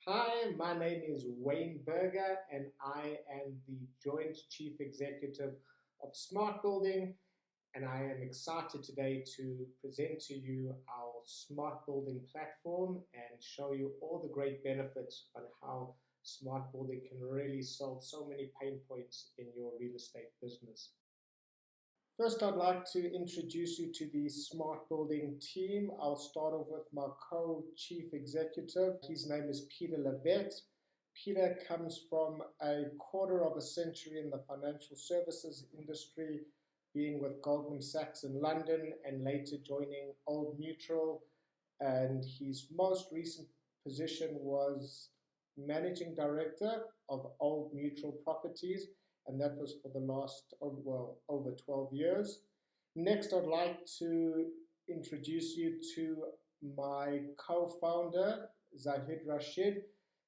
Hi, my name is Wayne Berger, and I am the Joint Chief Executive of SmartBuilding, and I am excited today to present to you our SmartBuilding platform and show you all the great benefits on how SmartBuilding can really solve so many pain points in your real estate business. First, I'd like to introduce you to the SmartBuilding team. I'll start off with my co-chief executive. His name is Peter Levette. Peter comes from a quarter of a century in the financial services industry, being with Goldman Sachs in London and later joining Old Mutual. And his most recent position was managing director of Old Mutual Properties, and that was for the last, over 12 years. Next, I'd like to introduce you to my co-founder, Zahid Rashid.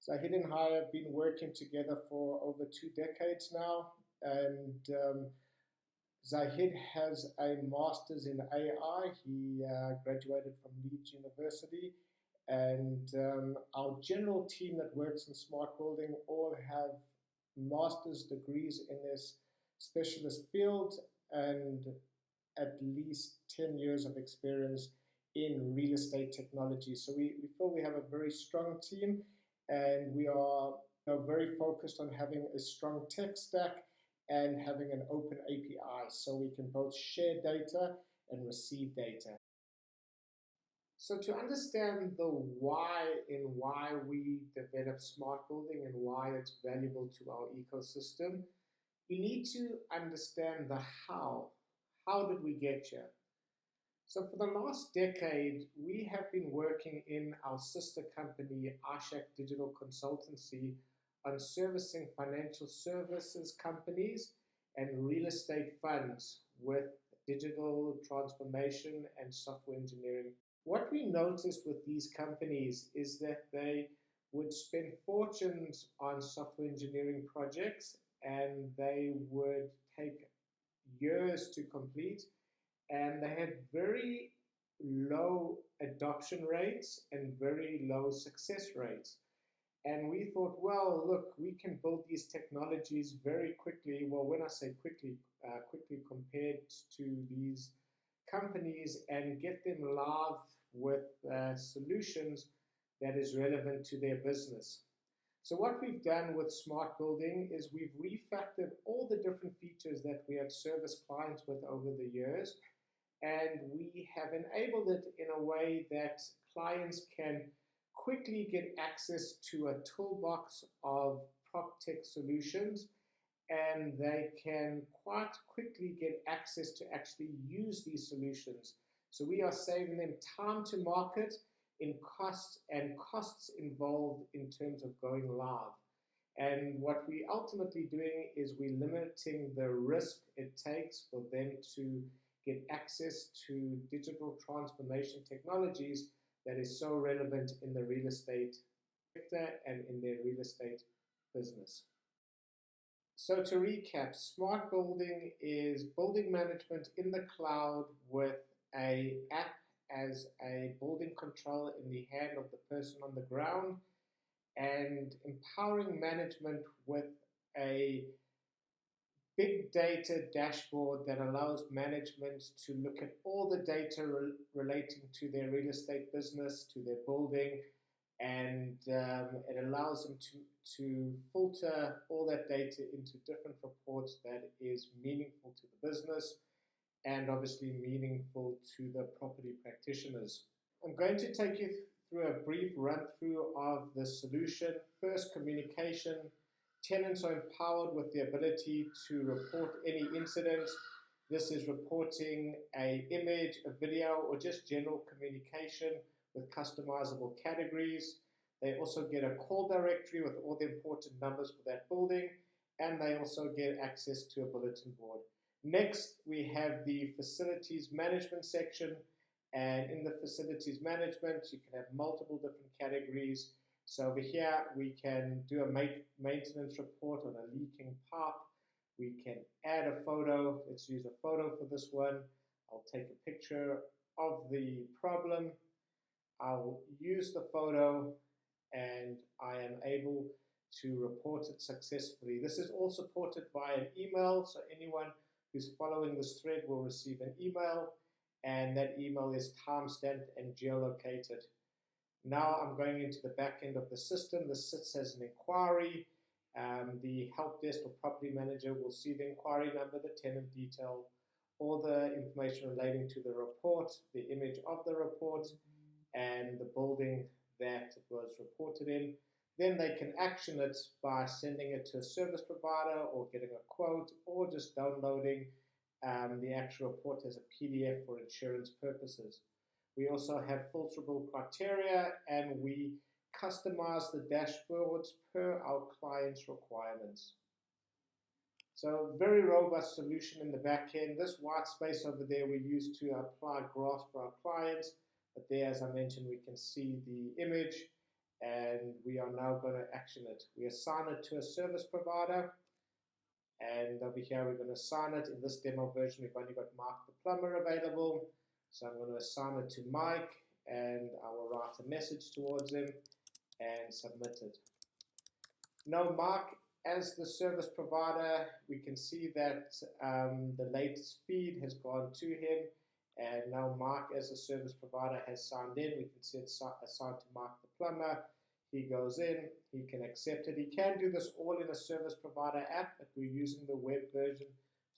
Zahid and I have been working together for over 2 decades now, and Zahid has a master's in AI. He graduated from Leeds University, and our general team that works in SmartBuilding all have master's degrees in this specialist field and at least 10 years of experience in real estate technology. So we feel we have a very strong team, and we are very focused on having a strong tech stack and having an open API so we can both share data and receive data. So to understand the why we develop SmartBuilding and why it's valuable to our ecosystem, you need to understand the how. How did we get here? So for the last decade, we have been working in our sister company, Ashak Digital Consultancy, on servicing financial services companies and real estate funds with digital transformation and software engineering. What we noticed with these companies is that they would spend fortunes on software engineering projects, and they would take years to complete, and they had very low adoption rates and very low success rates. And we thought, well, look, we can build these technologies very quickly. Well, when I say quickly, quickly compared to these companies, and get them live with solutions that is relevant to their business. So what we've done with SmartBuilding is we've refactored all the different features that we have serviced clients with over the years, and we have enabled it in a way that clients can quickly get access to a toolbox of PropTech solutions, and they can quite quickly get access to actually use these solutions. So we are saving them time to market in costs and costs involved in terms of going live. And what we're ultimately doing is we're limiting the risk it takes for them to get access to digital transformation technologies that is so relevant in the real estate sector and in their real estate business. So to recap, SmartBuilding is building management in the cloud with an app as a building control in the hand of the person on the ground, and empowering management with a big data dashboard that allows management to look at all the data relating to their real estate business, to their building, and it allows them to filter all that data into different reports that is meaningful to the business and obviously meaningful to the property practitioners. I'm going to take you through a brief run through of the solution. First, communication. Tenants are empowered with the ability to report any incident. This is reporting an image, a video, or just general communication with customizable categories. They also get a call directory with all the important numbers for that building, and they also get access to a bulletin board. Next, we have the facilities management section, and in the facilities management, you can have multiple different categories. So over here, we can do a maintenance report on a leaking pipe. We can add a photo. Let's use a photo for this one. I'll take a picture of the problem. I'll use the photo, and I am able to report it successfully. This is all supported by an email, so anyone who's following this thread will receive an email, and that email is timestamped and geolocated. Now I'm going into the back end of the system. This sits as an inquiry. The help desk or property manager will see the inquiry number, the tenant detail, all the information relating to the report, the image of the report, and the building that it was reported in. Then they can action it by sending it to a service provider or getting a quote or just downloading the actual report as a PDF for insurance purposes. We also have filterable criteria, and we customize the dashboards per our client's requirements. So very robust solution in the back end. This white space over there we use to apply graphs for our clients, but there, as I mentioned, we can see the image, and we are now going to action it. We assign it to a service provider, and over here we're going to assign it. In this demo version, we've only got Mark the plumber available, so I'm going to assign it to Mike, and I will write a message towards him and submit it. Now Mark, as the service provider, we can see that the latest feed has gone to him, and now Mark, as a service provider, has signed in. We can see it's assigned to Mark the plumber. He goes in, he can accept it. He can do this all in a service provider app, but we're using the web version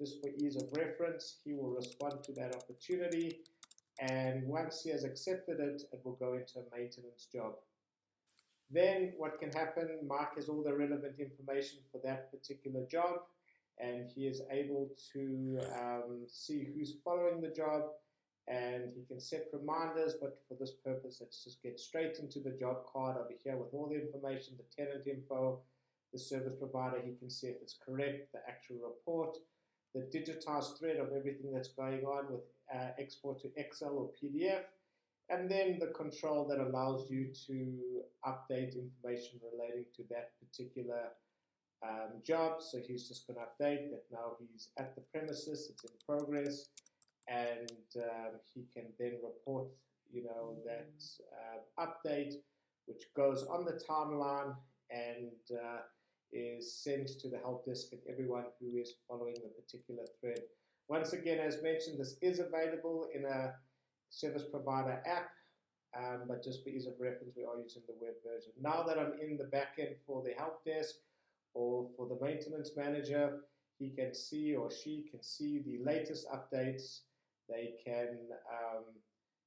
just for ease of reference. He will respond to that opportunity, and once he has accepted it, it will go into a maintenance job. Then what can happen, Mark has all the relevant information for that particular job, and he is able to see who's following the job, and he can set reminders, but for this purpose, let's just get straight into the job card over here with all the information, the tenant info, the service provider. He can see if it's correct, the actual report, the digitized thread of everything that's going on with export to Excel or PDF, and then the control that allows you to update information relating to that particular job. So he's just going to update that now he's at the premises, it's in progress, and he can then report, that update, which goes on the timeline and is sent to the help desk and everyone who is following the particular thread. Once again, as mentioned, this is available in a service provider app, but just for ease of reference, we are using the web version. Now that I'm in the back end for the help desk or for the maintenance manager, he can see, or she can see, the latest updates. They can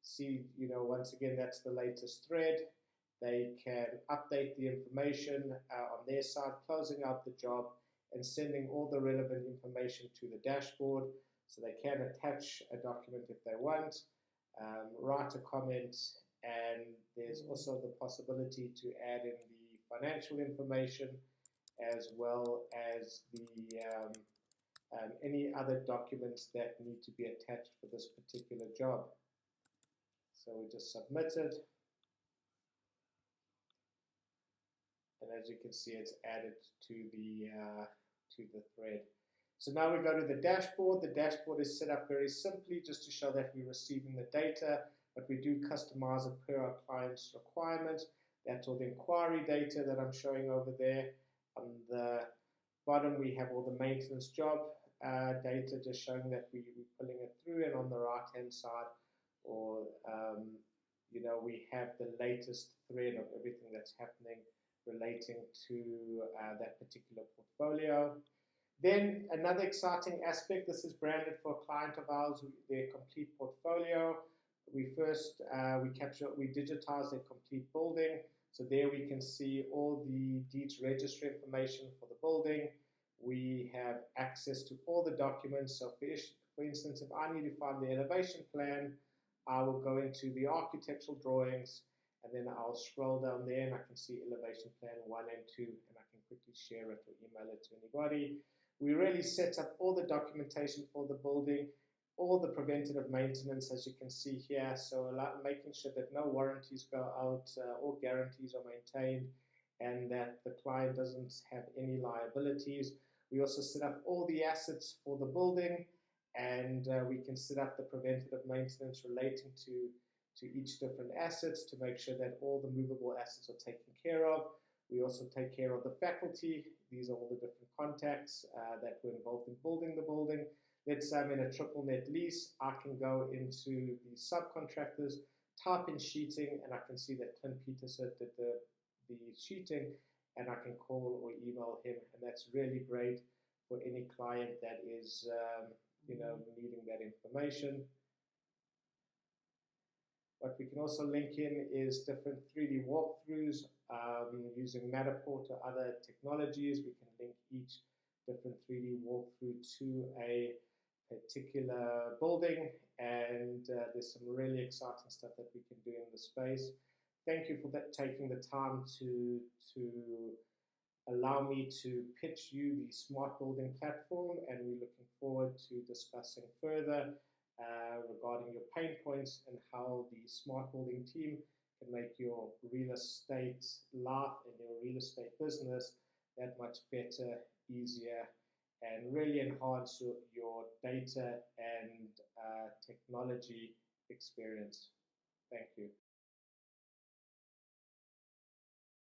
see, once again, that's the latest thread. They can update the information on their side, closing out the job and sending all the relevant information to the dashboard, so they can attach a document if they want, write a comment, and there's also the possibility to add in the financial information as well as the any other documents that need to be attached for this particular job. So we just submit it, and as you can see, it's added to the thread. So now we go to the dashboard. The dashboard is set up very simply just to show that we're receiving the data, but we do customize it per our client's requirement. That's all the inquiry data that I'm showing over there. On the bottom, we have all the maintenance job data, just showing that we're pulling it through, and on the right-hand side, or we have the latest thread of everything that's happening relating to that particular portfolio. Then another exciting aspect, this is branded for a client of ours, their complete portfolio. We first, we digitize their complete building. So there we can see all the deeds register information for the building. We have access to all the documents. So for instance, if I need to find the elevation plan, I will go into the architectural drawings, and then I'll scroll down there and I can see elevation plan 1 and 2, and I can quickly share it or email it to anybody. We really set up all the documentation for the building, all the preventative maintenance, as you can see here. So making sure that no warranties go out, all guarantees are maintained, and that the client doesn't have any liabilities. We also set up all the assets for the building, and we can set up the preventative maintenance relating to each different assets to make sure that all the movable assets are taken care of. We also take care of the faculty. These are all the different contacts that were involved in building the building. Let's say I'm in a triple net lease. I can go into the subcontractors, type in sheeting, and I can see that Clint Peterson did the sheeting, and I can call or email him, and that's really great for any client that is needing that information. What we can also link in is different 3D walkthroughs using Matterport or other technologies. We can link each different 3D walkthrough to a particular building, and there's some really exciting stuff that we can do in the space. Thank you for taking the time to allow me to pitch you the SmartBuilding platform, and we're looking forward to discussing further regarding your pain points and how the SmartBuilding team can make your real estate life and your real estate business that much better, easier, and really enhance your data and technology experience. Thank you.